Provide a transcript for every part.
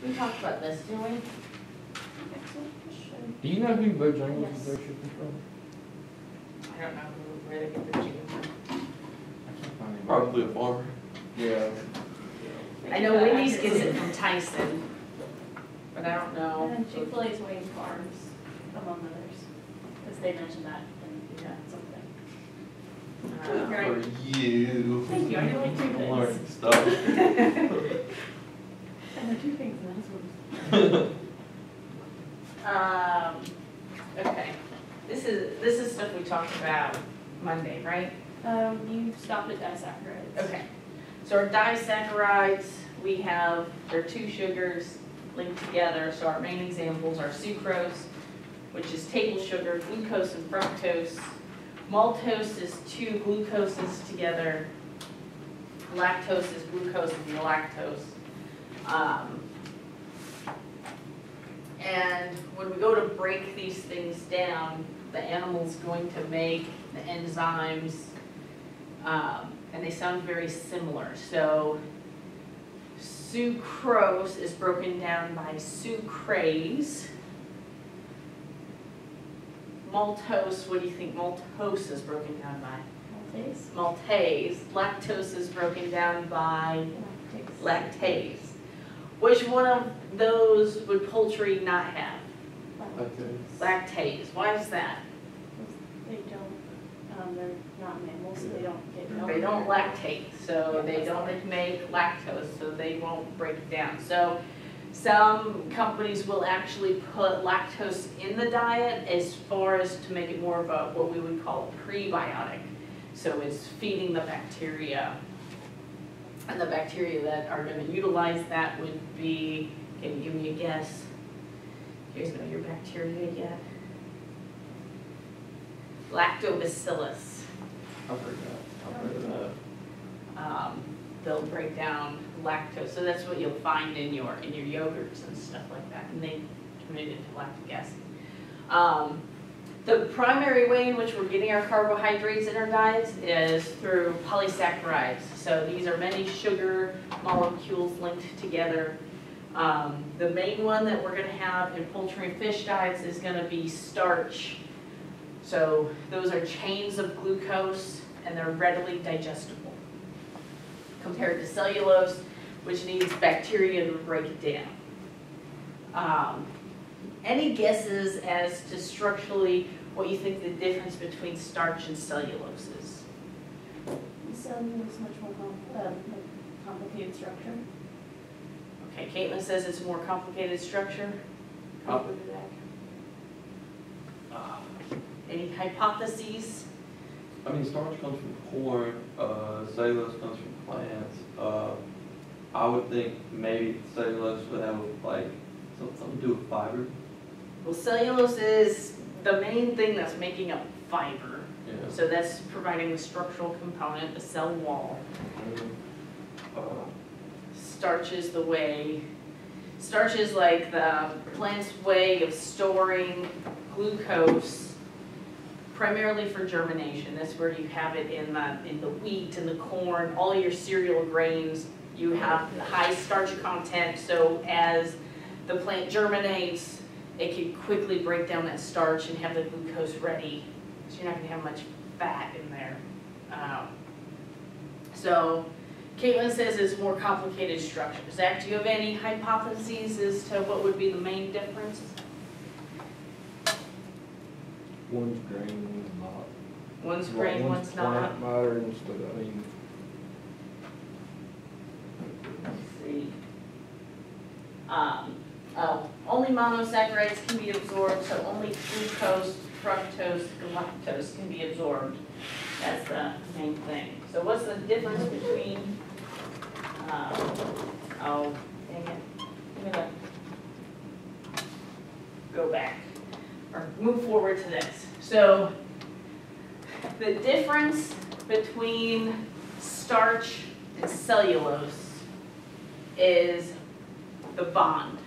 We talked about this, didn't we? Do you know who Bojangles Yes. is their shipping from? I don't know where they get their chicken from. I can't find it. Probably a farmer. Yeah. I know Wendy's gets it from Tyson, but I don't know. And then Chick-fil-A's Wayne Farms, among others, because they mentioned that in something. For you. Thank you, I know what you Learning stuff. And the two things, and that's what. Okay, this is stuff we talked about Monday, right? You stopped at disaccharides. Okay, so our disaccharides, there are two sugars linked together. So our main examples are sucrose, which is table sugar, glucose and fructose. Maltose is two glucoses together. Lactose is glucose and galactose. And when we go to break these things down, the animal's going to make the enzymes, and they sound very similar. So sucrose is broken down by sucrase. Maltose, what do you think maltose is broken down by? Maltase. Maltase. Lactose is broken down by Lactase. lactase. Which one of those would poultry not have? Lactase. Why is that? They don't, they're not mammals, so they don't get milk. They don't lactate, so they don't make lactose, so they won't break it down. So some companies will actually put lactose in the diet as far as to make it more of a, what we would call a prebiotic. So it's feeding the bacteria. And the bacteria that are going to utilize that would be, can you give me a guess? Do you guys know your bacteria yet? Lactobacillus. I've heard that. They'll break down lactose, so that's what you'll find in your yogurts and stuff like that, and they turn it into lactic acid. The primary way in which we're getting our carbohydrates in our diets is through polysaccharides. So these are many sugar molecules linked together. The main one that we're going to have in poultry and fish diets is going to be starch. So those are chains of glucose, and they're readily digestible, compared to cellulose, which needs bacteria to break it down. Any guesses as to structurally what you think the difference between starch and cellulose is? Cellulose is much more complicated structure. Okay, Caitlin says it's a more complicated structure. Any hypotheses? I mean, starch comes from corn, cellulose comes from plants. I would think maybe cellulose would have like something to do with fiber. Well, cellulose is the main thing that's making up fiber. Yeah. So that's providing the structural component, the cell wall. Starch is like the plant's way of storing glucose, primarily for germination. That's where you have it in the wheat and the corn, all your cereal grains. You have high starch content, so as the plant germinates, it can quickly break down that starch and have the glucose ready. So you're not going to have much fat in there. So Caitlin says it's more complicated structure. Zach, do you have any hypotheses as to what would be the main difference? One's grain, one's not. One's grain, one's not. Plant matter instead of, I mean. Let's see. Only monosaccharides can be absorbed, so only glucose, fructose, galactose can be absorbed. That's the main thing. So what's the difference between, oh, dang it. I'm gonna go back, or move forward to this. So the difference between starch and cellulose is the bond.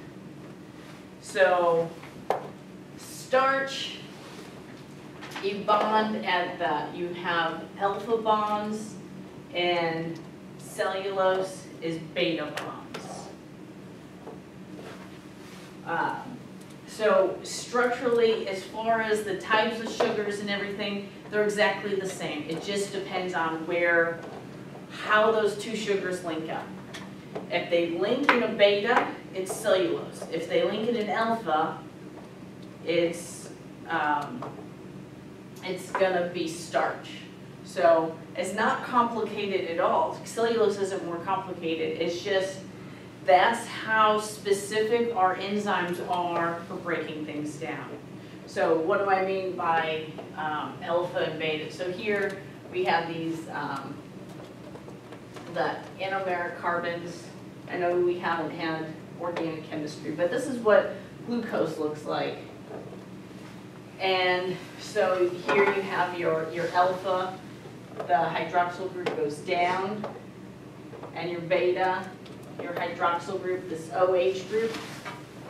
So starch, you bond at you have alpha bonds, and cellulose is beta bonds. So structurally, as far as the types of sugars and everything, they're exactly the same. It just depends on how those two sugars link up. If they link in a beta, it's cellulose. If they link in an alpha, it's gonna be starch. So it's not complicated at all. Cellulose isn't more complicated. It's just that's how specific our enzymes are for breaking things down. So what do I mean by alpha and beta? So here we have these the anomeric carbons. I know we haven't had organic chemistry, but this is what glucose looks like. And so here you have your alpha, the hydroxyl group goes down, and your beta, your hydroxyl group, this OH group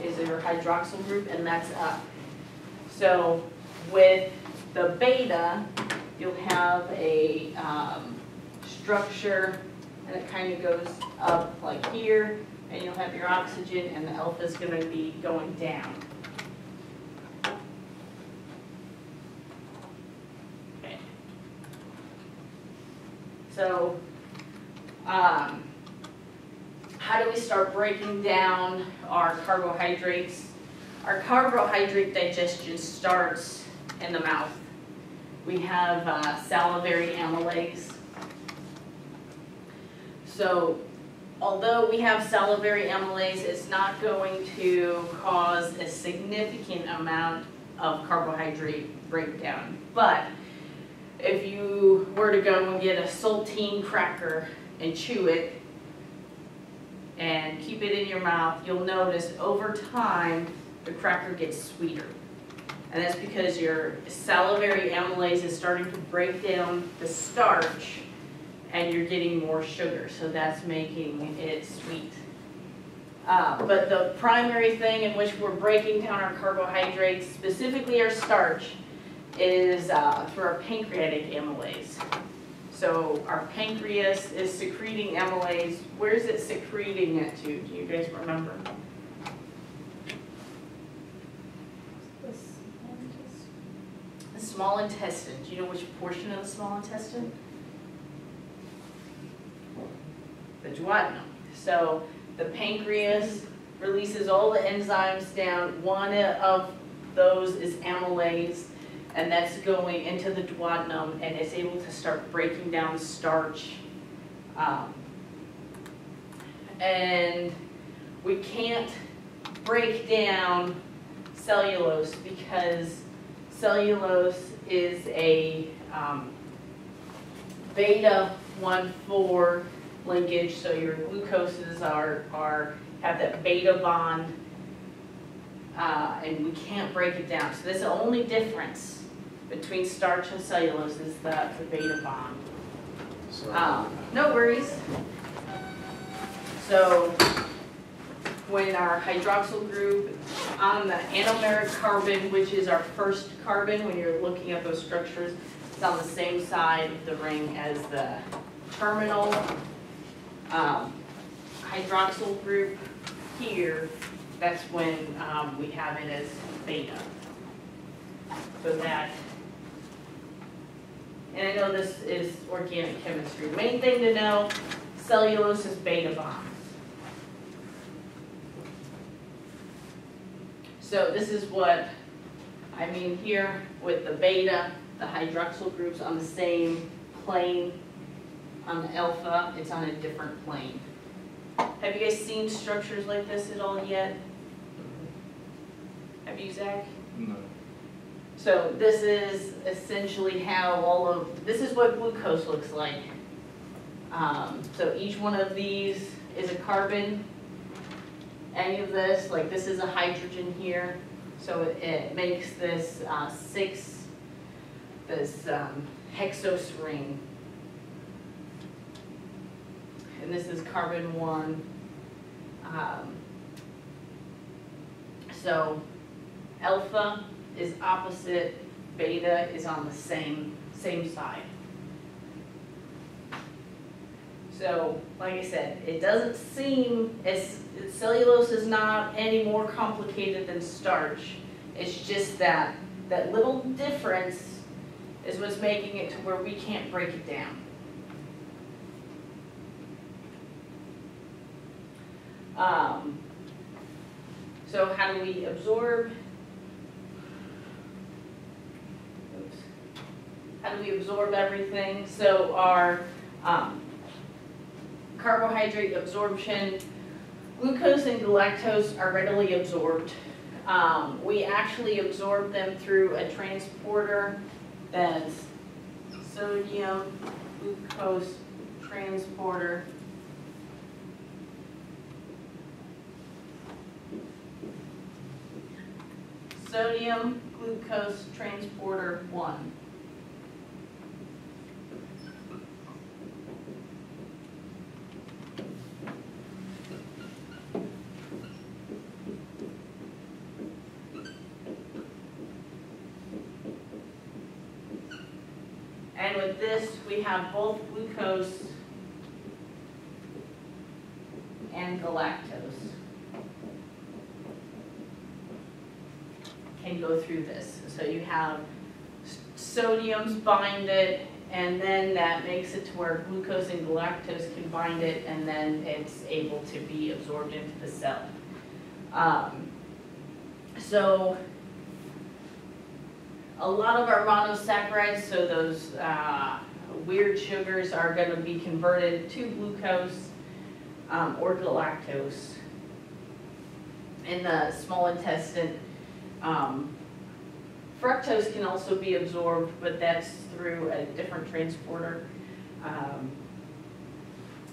is your hydroxyl group, and that's up. So with the beta, you'll have a structure, and it kind of goes up like here, and you'll have your oxygen, and the alpha is going to be going down. Okay. So, how do we start breaking down our carbohydrates? Our carbohydrate digestion starts in the mouth. We have salivary amylase. So although we have salivary amylase, it's not going to cause a significant amount of carbohydrate breakdown. But if you were to go and get a saltine cracker and chew it and keep it in your mouth, you'll notice over time the cracker gets sweeter. And that's because your salivary amylase is starting to break down the starch and you're getting more sugar, so that's making it sweet. But the primary thing in which we're breaking down our carbohydrates, specifically our starch, is through our pancreatic amylase. So our pancreas is secreting amylase. Where is it secreting it to? Do you guys remember? The small intestine. Do you know which portion of the small intestine? The duodenum. So the pancreas releases all the enzymes down. One of those is amylase, and that's going into the duodenum, and it's able to start breaking down starch. And we can't break down cellulose because cellulose is a beta 1,4 linkage, so your glucoses have that beta bond, and we can't break it down. So that's the only difference between starch and cellulose is the beta bond. No worries. So when our hydroxyl group on the anomeric carbon, which is our first carbon, when you're looking at those structures, it's on the same side of the ring as the terminal hydroxyl group here. That's when we have it as beta. So that, and I know this is organic chemistry. Main thing to know, cellulose is beta bonds. So this is what I mean here with the beta, the hydroxyl groups on the same plane. On the alpha, it's on a different plane. Have you guys seen structures like this at all yet? Have you, Zach? No. So this is essentially how this is what glucose looks like. So each one of these is a carbon. Any of this, like this is a hydrogen here. So it makes this hexose ring. And this is carbon 1. So alpha is opposite, beta is on the same side. So, like I said, it doesn't seem as, cellulose is not any more complicated than starch. It's just that little difference is what's making it to where we can't break it down. So how do we absorb? Oops. How do we absorb everything? So our carbohydrate absorption, glucose and galactose are readily absorbed. We actually absorb them through a transporter that's sodium glucose transporter. Sodium glucose transporter 1. And with this, we have both glucose and galactose can go through this. So you have sodiums bind it, and then that makes it to where glucose and galactose can bind it, and then it's able to be absorbed into the cell. So a lot of our monosaccharides, so those weird sugars, are going to be converted to glucose or galactose in the small intestine. Fructose can also be absorbed, but that's through a different transporter.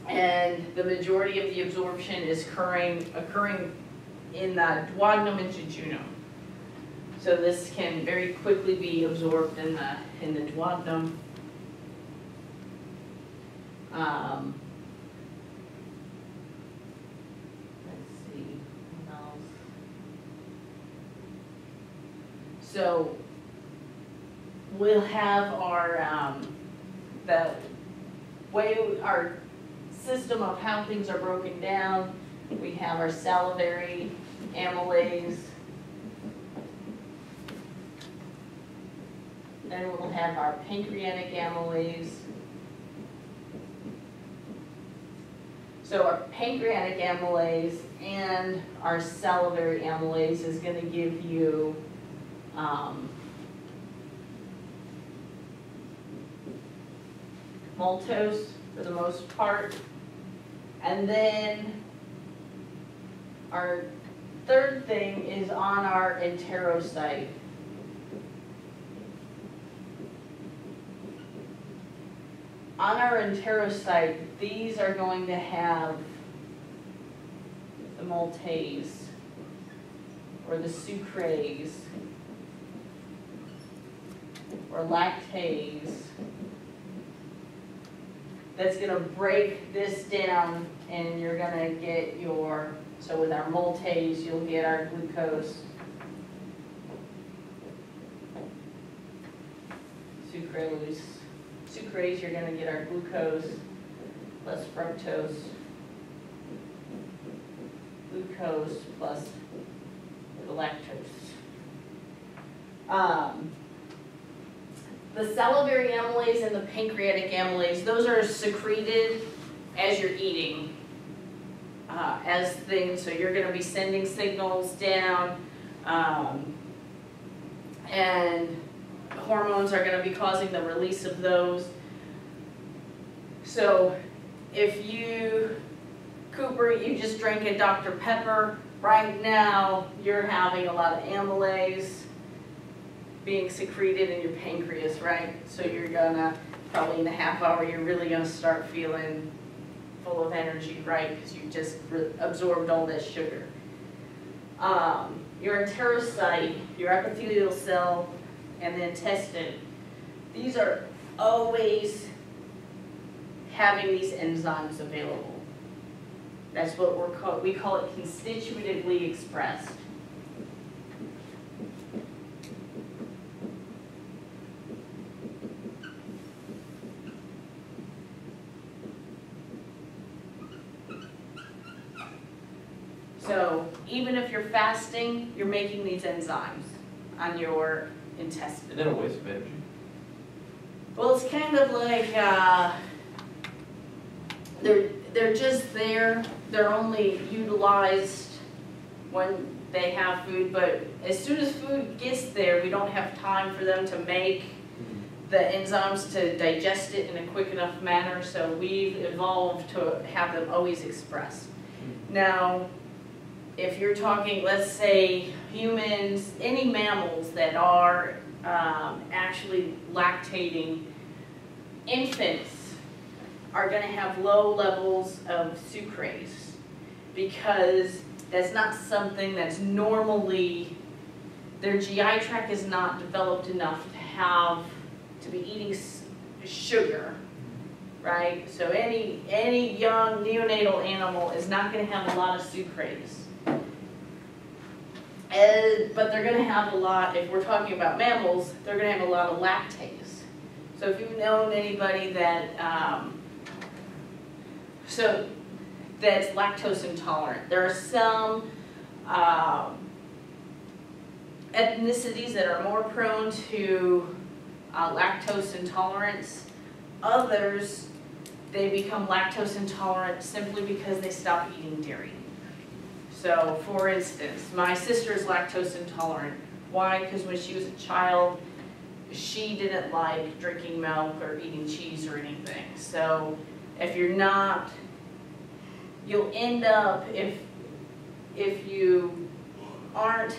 And the majority of the absorption is occurring in the duodenum and jejunum. So this can very quickly be absorbed in the duodenum. Let's see, what else? So we'll have our the way our system of how things are broken down. We have our salivary amylase. Then we'll have our pancreatic amylase. So our pancreatic amylase and our salivary amylase is going to give you maltose for the most part. And then our third thing is on our enterocyte. On our enterocyte, these are going to have the maltase or the sucrase or lactase that's going to break this down, and you're going to get your, so with our maltase, you'll get our glucose, sucrase, you're going to get our glucose plus fructose, glucose plus galactose. The salivary amylase and the pancreatic amylase, those are secreted as you're eating, as things, so you're going to be sending signals down, and hormones are going to be causing the release of those. So if you, Cooper, you just drank a Dr. Pepper, right now you're having a lot of amylase being secreted in your pancreas, right? So you're gonna, probably in a half hour, you're really gonna start feeling full of energy, right? Because you just absorbed all that sugar. Your enterocyte, your epithelial cell, and the intestine, these are always having these enzymes available. That's what we call it constitutively expressed. even if you're fasting, you're making these enzymes on your intestine. And then a waste of energy. Well, it's kind of like, they're just there, they're only utilized when they have food, but as soon as food gets there, we don't have time for them to make the enzymes to digest it in a quick enough manner, so we've evolved to have them always expressed. Now, if you're talking, let's say, humans, any mammals that are actually lactating, infants are going to have low levels of sucrase because that's not something that's normally, their GI tract is not developed enough to be eating sugar, right? So any young neonatal animal is not going to have a lot of sucrase. But they're going to have a lot, if we're talking about mammals, they're going to have a lot of lactase. So if you've known anybody that, that's lactose intolerant, there are some ethnicities that are more prone to lactose intolerance. Others, they become lactose intolerant simply because they stop eating dairy. So, for instance, my sister is lactose intolerant. Why? Because when she was a child, she didn't like drinking milk or eating cheese or anything. So, if you're not, you'll end up, if you aren't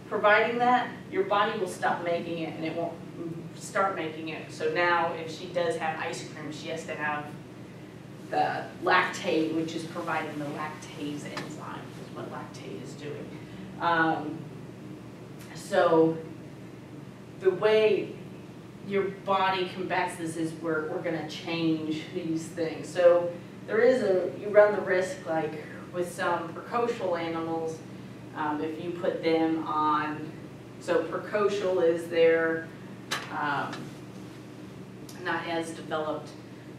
providing that, your body will stop making it and it won't start making it. So now if she does have ice cream, she has to have the lactate, which is providing the lactase enzyme, is what lactate is doing. So the way your body combats this is we're going to change these things. So there is you run the risk, like with some precocial animals, if you put them on, so precocial is their not as developed,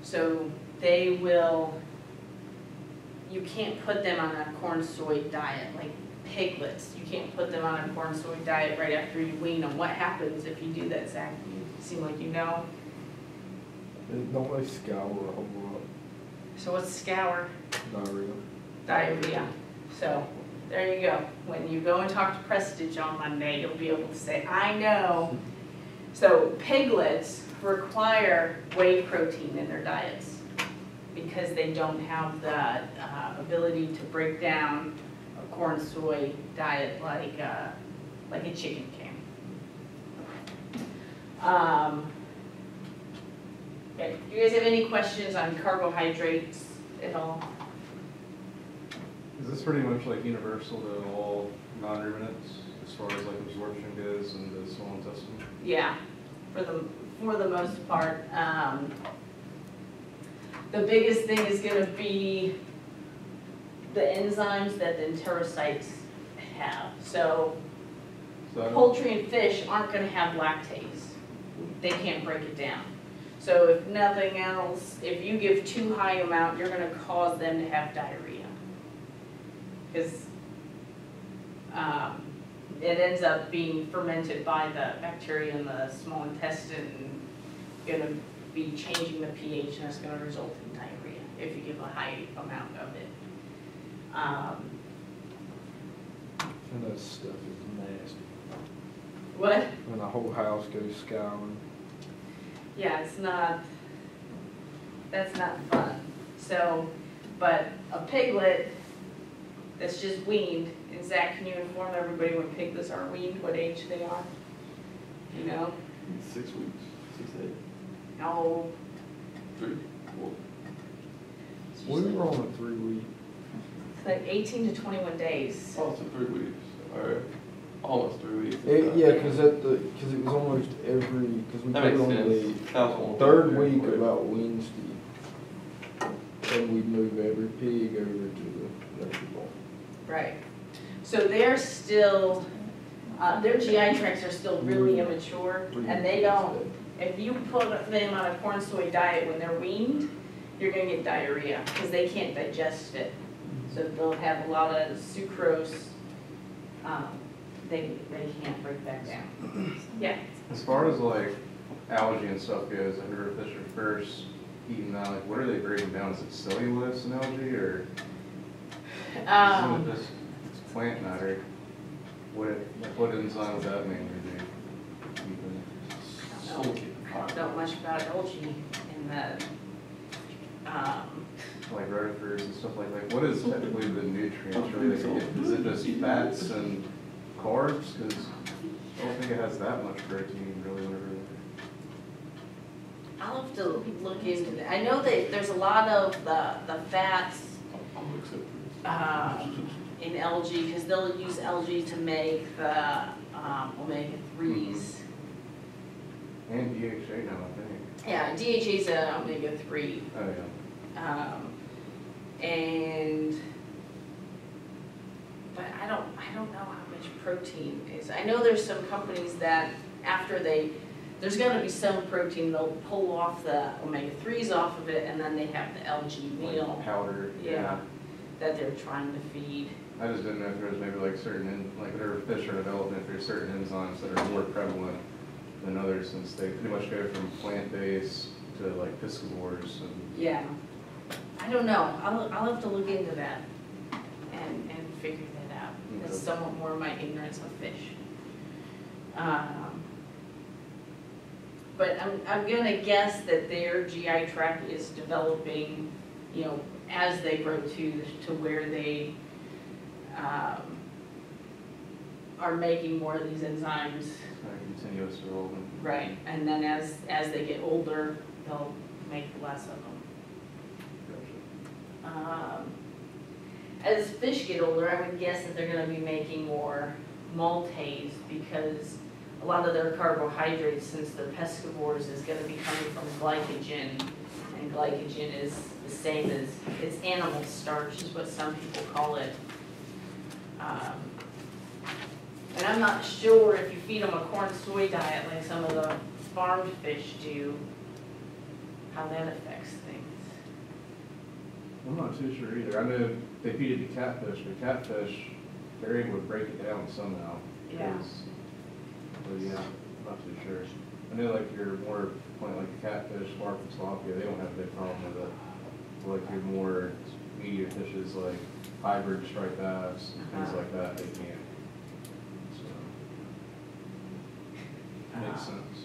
so they will, you can't put them on a corn soy diet, like piglets. You can't put them on a corn soy diet right after you wean them. What happens if you do that, Zach? You seem like you know. Don't they scour a whole lot? So what's scour? Diarrhea. Diarrhea. So there you go. When you go and talk to Prestige on Monday, you'll be able to say, I know. So piglets require whey protein in their diets because they don't have the ability to break down a corn soy diet like a chicken can. Okay. Do you guys have any questions on carbohydrates at all? Is this pretty much like universal to all non-ruminants as far as like absorption goes in the small intestine? Yeah, for the most part. The biggest thing is going to be the enzymes that the enterocytes have. So poultry and fish aren't going to have lactase. They can't break it down. So if nothing else, if you give too high amount, you're going to cause them to have diarrhea. Because it ends up being fermented by the bacteria in the small intestine and going to be changing the pH, and it's going to result in diarrhea if you give a high amount of it. And that stuff is nasty. What? When the whole house goes scouring. Yeah, that's not fun. So, but a piglet that's just weaned, and Zach, can you inform everybody when piglets are weaned, what age they are? You know? 6 weeks, 6 to 8. No. 3, 4. We were on a 3 week. It's like 18 to 21 days. Oh, so 3 weeks, or almost 3 weeks. Yeah, because it was almost every, because we That put it makes on sense. Cows won't the third be week very quick. about Wednesday. And we'd move every pig over to the lecture bowl. Right. So they're still, their GI tracts are still really immature, and they don't, if you put them on a corn soy diet when they're weaned, you're going to get diarrhea because they can't digest it. So they'll have a lot of sucrose they can't break that down. Yeah. As far as like algae and stuff goes, I remember fish are first eating that, like what are they breaking down? Is it cellulose and algae or isn't it just it's plant matter? What enzyme would that mainly be? I don't know much about algae in the, Like rotifers and stuff like what is technically the nutrients really? Is it just fats and carbs? Because I don't think it has that much protein really. Whenever I'll have to look into that. I know that there's a lot of the fats in algae, because they'll use algae to make the omega-3s. and DHA now, I think. Yeah, DHA is an omega-3. Oh yeah. But I don't know how much protein is. I know there's some companies that after there's gonna be some protein, they'll pull off the omega-3s off of it, and then they have the algae meal. Like powder. Yeah, that they're trying to feed. I just didn't know if there was maybe like certain, like whatever fish are developing, if there's certain enzymes that are more prevalent than others, since they pretty much go from plant-based to like piscivores and. Yeah, I don't know. I'll have to look into that and figure that out. That's Okay. somewhat more my ignorance of fish. But I'm gonna guess that their GI tract is developing, you know, as they grow to where they are making more of these enzymes. Continuous development. Right, and then as they get older, they'll make less of them. As fish get older, I would guess that they're gonna be making more maltase, because a lot of their carbohydrates, since they're pescivores, is gonna be coming from glycogen, and glycogen is the same as, it's animal starch is what some people call it. And I'm not sure if you feed them a corn soy diet like some of the farmed fish do, how that affects things. I'm not too sure either. I know they feed it to catfish, but catfish, they're able to break it down somehow. Yeah. But yeah, I'm not too sure. I know like your more, like the catfish, barb and tilapia, they don't have a big problem with it. But like your more meatier fishes like hybrid striped bass, things like that, they can't. So, makes sense.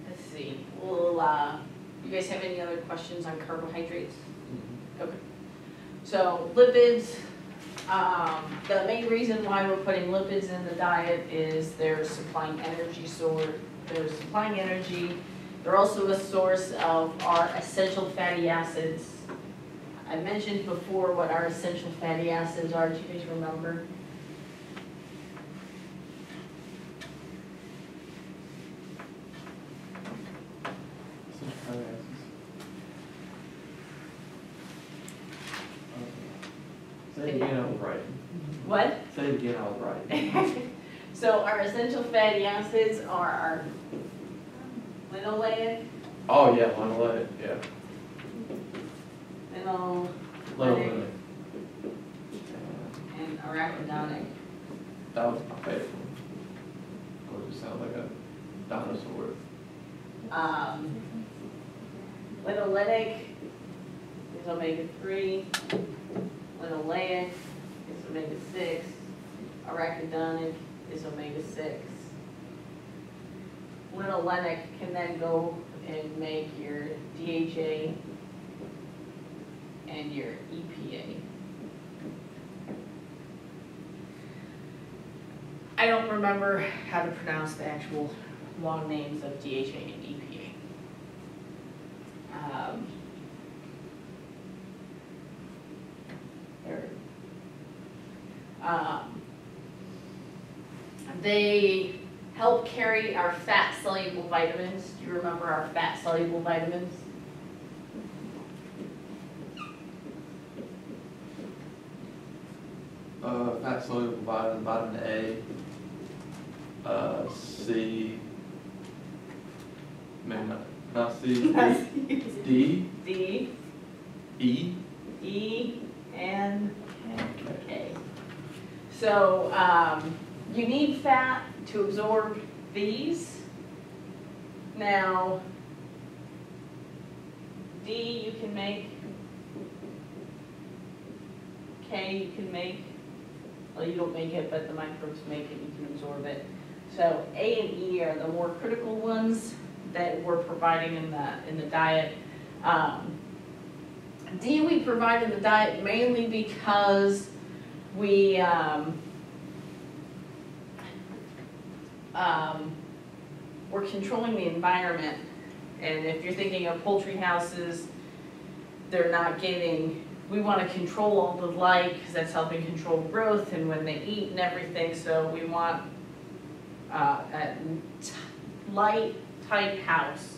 Let's see, well, you guys have any other questions on carbohydrates? Okay. So lipids, the main reason why we're putting lipids in the diet is they're supplying energy source. They're supplying energy. They're also a source of our essential fatty acids. I mentioned before what our essential fatty acids are. Do you guys remember? Say it again, I was right. What? Say it again, I was right. So our essential fatty acids are our linoleic, Oh, yeah, linoleic, yeah. linoleic, and arachidonic. That was my favorite one. Of course, it sounds like a dinosaur. Linoleic is omega-3, linoleic is omega-6, arachidonic is omega-6. Linolenic can then go and make your DHA and your EPA. I don't remember how to pronounce the actual long names of DHA and EPA. They help carry our fat-soluble vitamins. Do you remember our fat-soluble vitamins? Fat soluble vitamin A, C, maybe not C, D, D, E, E, and So you need fat to absorb these. Now, D you can make, K you can make, well you don't make it, but the microbes make it, you can absorb it. So A and E are the more critical ones that we're providing in the diet. D we provide in the diet mainly because we're controlling the environment. And if you're thinking of poultry houses, they're not getting, we want to control all the light because that's helping control growth and when they eat and everything. So we want a light type house.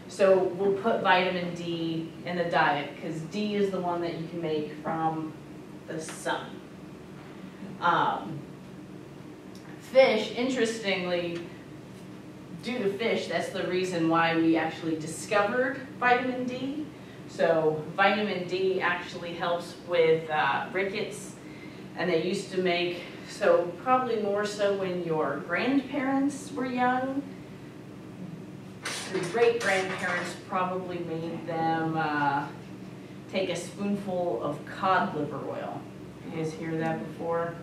So we'll put vitamin D in the diet because D is the one that you can make from the sun. Fish, interestingly, due to fish, that's the reason why we actually discovered vitamin D. So vitamin D actually helps with rickets, and they used to make, so probably more so when your grandparents were young, your great-grandparents probably made them take a spoonful of cod liver oil. You guys hear that before?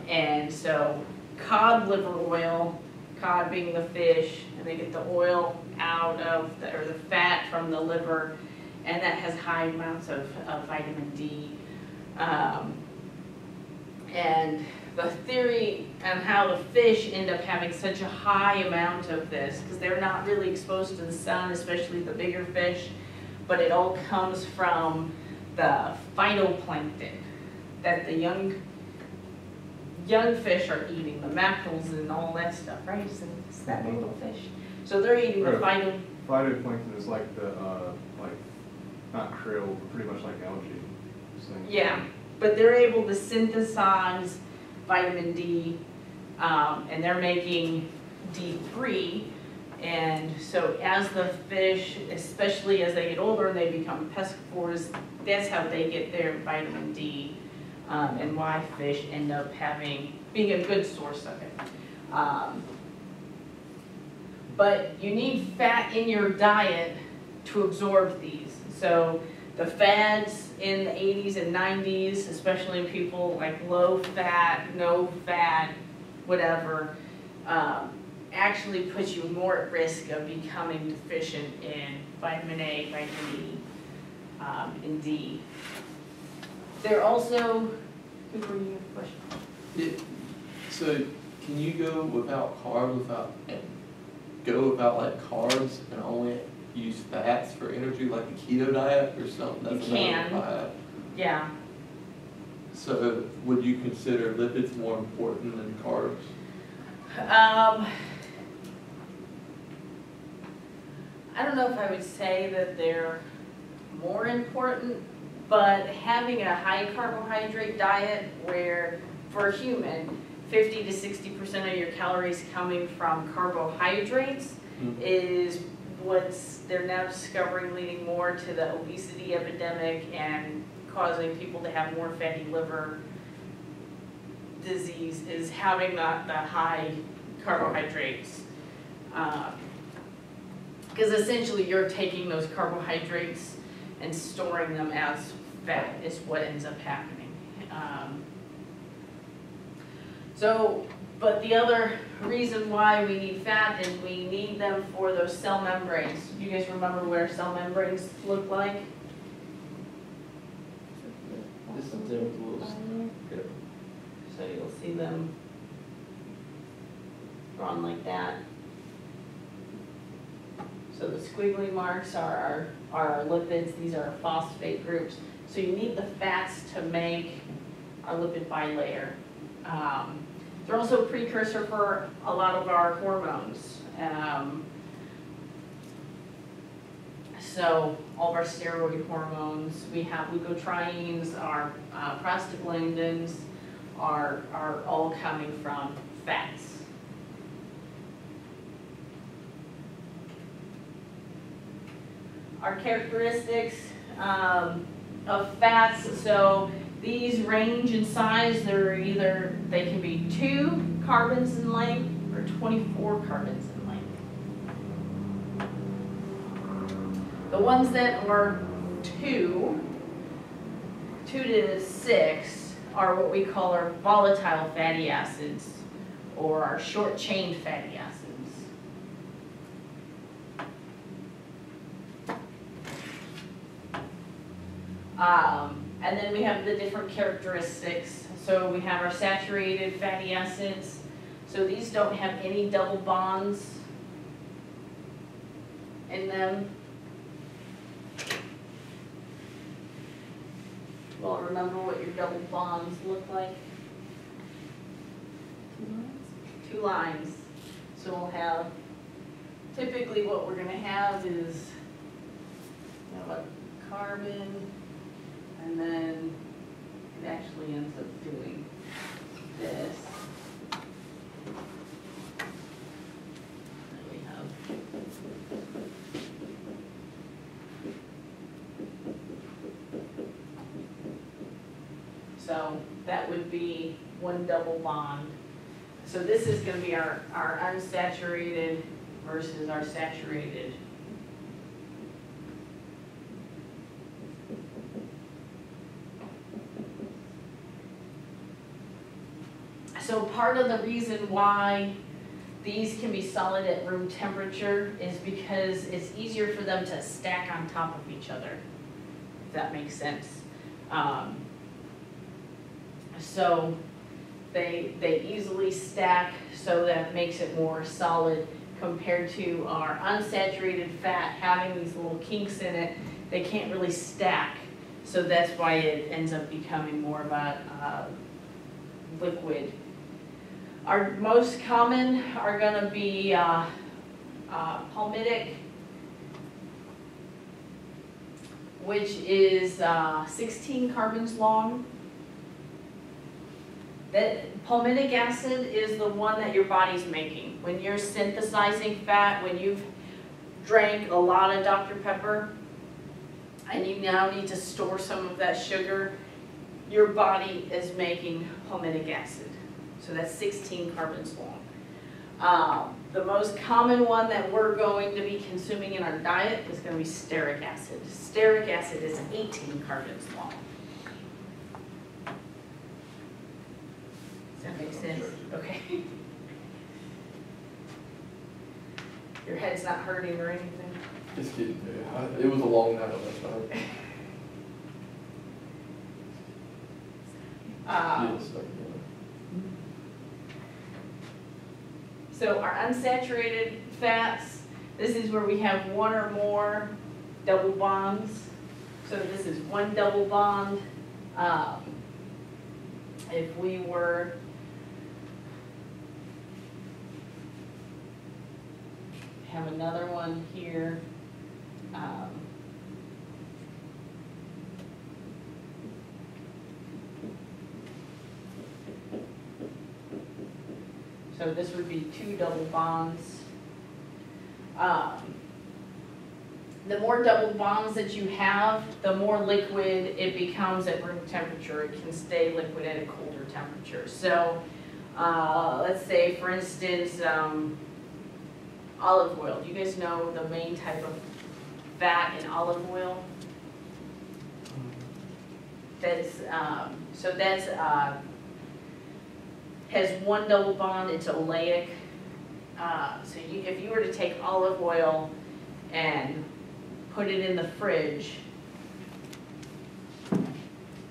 And so cod liver oil, cod being the fish, and they get the oil out of, or the fat from the liver, and that has high amounts of vitamin D. And the theory on how the fish end up having such a high amount of this, because they're not really exposed to the sun, especially the bigger fish, but it all comes from the phytoplankton that the young fish are eating, the mackerels and all that stuff, right? It's that big little fish. So they're eating the Phytoplankton is like the, like, not krill, but pretty much like algae. Yeah, but they're able to synthesize vitamin D, and they're making D3. And so as the fish, especially as they get older and they become pescivores, that's how they get their vitamin D, and why fish end up being a good source of it. But you need fat in your diet to absorb these. So the fads in the 80s and 90s, especially in people like low fat, no fat, whatever, actually puts you more at risk of becoming deficient in vitamin A, vitamin E, and D. They're also, who were you question? So can you go without carbs, without like carbs and only use fats for energy, like a keto diet or something? That's You can. another diet. Yeah. So would you consider lipids more important than carbs? I don't know if I would say that they're more important, but having a high carbohydrate diet where, for a human, 50 to 60% of your calories coming from carbohydrates is what's they're now discovering leading more to the obesity epidemic and causing people to have more fatty liver disease, is having the high carbohydrates. Because essentially you're taking those carbohydrates and storing them as fat is what ends up happening. But the other reason why we need fat is we need them for those cell membranes. Do you guys remember what our cell membranes look like? This is them little. Yep. So you'll see them drawn like that. So the squiggly marks are our lipids. These are our phosphate groups. So you need the fats to make our lipid bilayer. They're also a precursor for a lot of our hormones. So all of our steroid hormones, we have leukotrienes, our prostaglandins are all coming from fats. Our characteristics of fats, so These range in size. They can be 2 carbons in length or 24 carbons in length. The ones that are 2 to 6 are what we call our volatile fatty acids or our short-chain fatty acids. And then we have the different characteristics. So we have our saturated fatty acids. So these don't have any double bonds in them. Well, remember what your double bonds look like? 2 lines. So we'll have, typically what we're going to have is a carbon, and then it actually ends up doing this. Then we have so that would be 1 double bond. So this is going to be our unsaturated versus our saturated. So part of the reason why these can be solid at room temperature is because it's easier for them to stack on top of each other, if that makes sense. So they easily stack, so that makes it more solid compared to our unsaturated fat having these little kinks in it. They can't really stack, so that's why it ends up becoming more of a liquid. Our most common are going to be palmitic, which is 16 carbons long. That palmitic acid is the one that your body's making. When you're synthesizing fat, when you've drank a lot of Dr. Pepper, and you now need to store some of that sugar, your body is making palmitic acid. So that's 16 carbons long. The most common one that we're going to be consuming in our diet is going to be stearic acid. Stearic acid is 18 carbons long. Does that make sense? Okay. Your head's not hurting or anything? Just kidding. It was a long night on that side. Yes, So our unsaturated fats, this is where we have 1 or more double bonds. So this is 1 double bond. If we were have another one here, so this would be 2 double bonds. The more double bonds that you have, the more liquid it becomes at room temperature. It can stay liquid at a colder temperature. So let's say, for instance, olive oil. Do you guys know the main type of fat in olive oil? That's has 1 double bond. It's oleic. So if you were to take olive oil and put it in the fridge,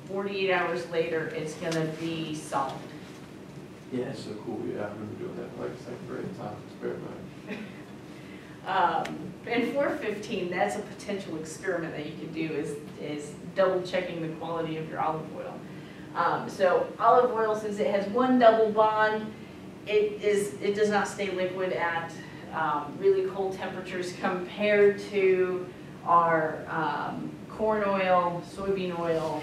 48 hours later, it's going to be solid. Yeah, it's so cool. Yeah, I remember doing that for like a second grade science experiment. And 415, that's a potential experiment that you can do is double checking the quality of your olive oil. So olive oil, since it has 1 double bond, it does not stay liquid at really cold temperatures compared to our corn oil, soybean oil.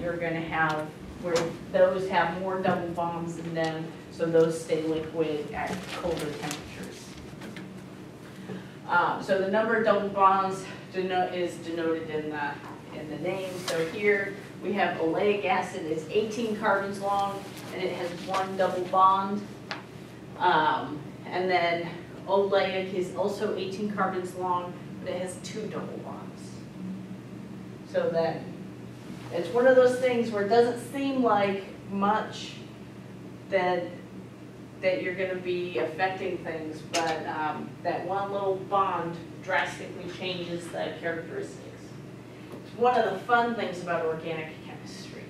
You're going to have where those have more double bonds in them, so those stay liquid at colder temperatures. So the number of double bonds is denoted in the name. So here We have oleic acid, it's 18 carbons long, and it has 1 double bond. And then oleic is also 18 carbons long, but it has 2 double bonds. So that, it's one of those things where it doesn't seem like much that you're gonna be affecting things, but that one little bond drastically changes the characteristics. It's one of the fun things about organic chemistry.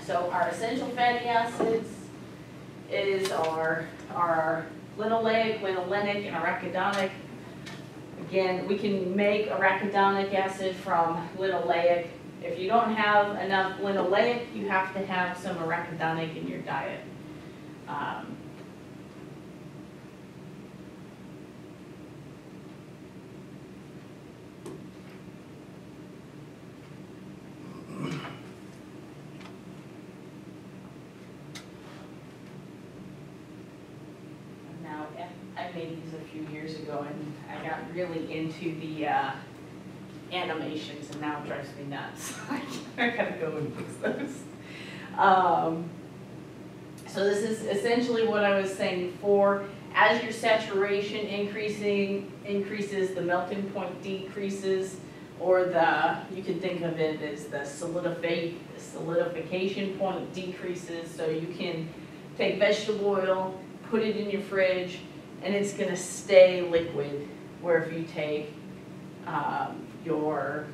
So our essential fatty acids is our linoleic, linolenic, and arachidonic. Again, we can make arachidonic acid from linoleic. If you don't have enough linoleic, you have to have some arachidonic in your diet. Now, I made these a few years ago, and I got really into the animations, and now it drives me nuts. I gotta go and fix those. So this is essentially what I was saying before. As your saturation increases, the melting point decreases, or you can think of it as the solidification point decreases. So you can take vegetable oil, put it in your fridge, and it's gonna stay liquid. Where if you take your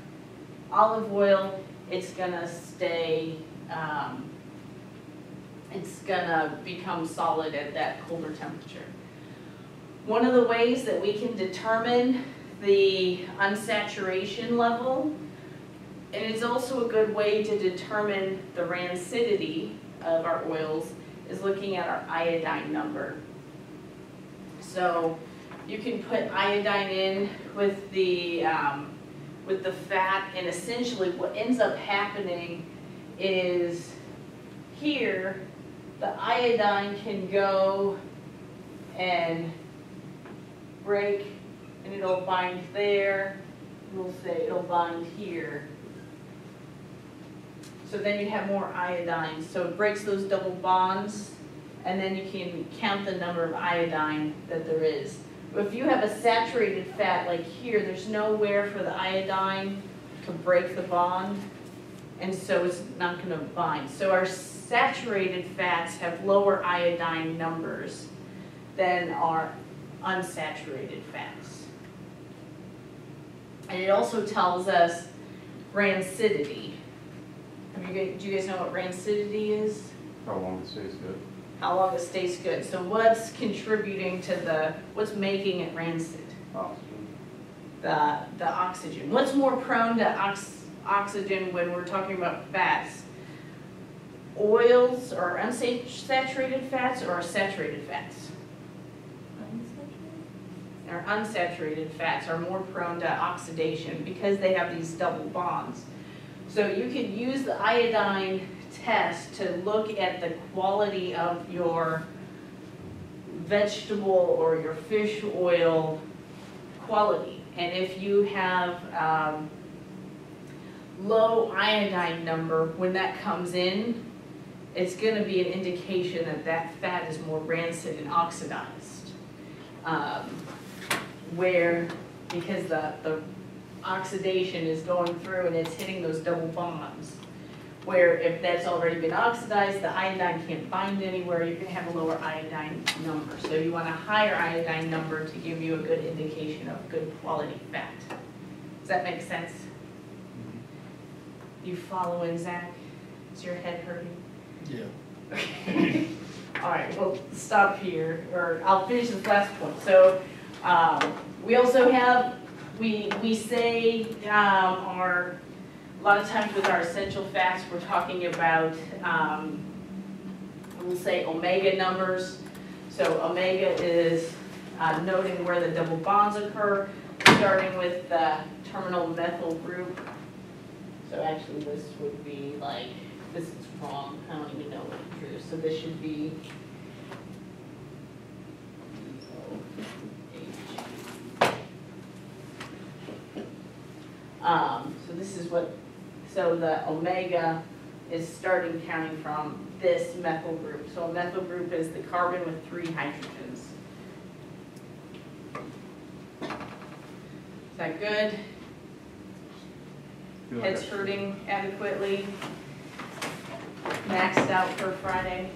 olive oil, it's gonna stay, it's gonna become solid at that colder temperature. One of the ways that we can determine the unsaturation level, and it's also a good way to determine the rancidity of our oils, is looking at our iodine number. So you can put iodine in with the fat, and essentially what ends up happening is here, the iodine can go and break, and it'll bind there. We'll say it'll bind here. So then you have more iodine. So it breaks those double bonds, and then you can count the number of iodine that there is. But if you have a saturated fat like here, there's nowhere for the iodine to break the bond, and so it's not going to bind. So our saturated fats have lower iodine numbers than our unsaturated fats. And it also tells us rancidity. Do you guys know what rancidity is? How long it stays good? How long it stays good. So what's contributing to what's making it rancid? Oxygen. The oxygen. What's more prone to oxygen when we're talking about fats? Oils or unsaturated fats or saturated fats? Or unsaturated fats are more prone to oxidation because they have these double bonds. So you could use the iodine test to look at the quality of your vegetable or your fish oil quality. And if you have low iodine number, when that comes in, it's going to be an indication that that fat is more rancid and oxidized. Because the oxidation is going through and it's hitting those double bonds. Where if that's already been oxidized, the iodine can't bind anywhere, you're going to have a lower iodine number. So you want a higher iodine number to give you a good indication of good quality fat. Does that make sense? You following, Zach? Is your head hurting? Yeah. All right, we'll stop here, or I'll finish this last point. So we also have, we say a lot of times with our essential fats, we're talking about, we'll say omega numbers. So omega is noting where the double bonds occur, starting with the terminal methyl group. So actually this would be like, this is wrong, I don't even know what it drew. So this should be So this is what, so the omega is starting counting from this methyl group. So a methyl group is the carbon with 3 hydrogens. Is that good? Feel like Heads I should- hurting adequately? Maxed out for Friday?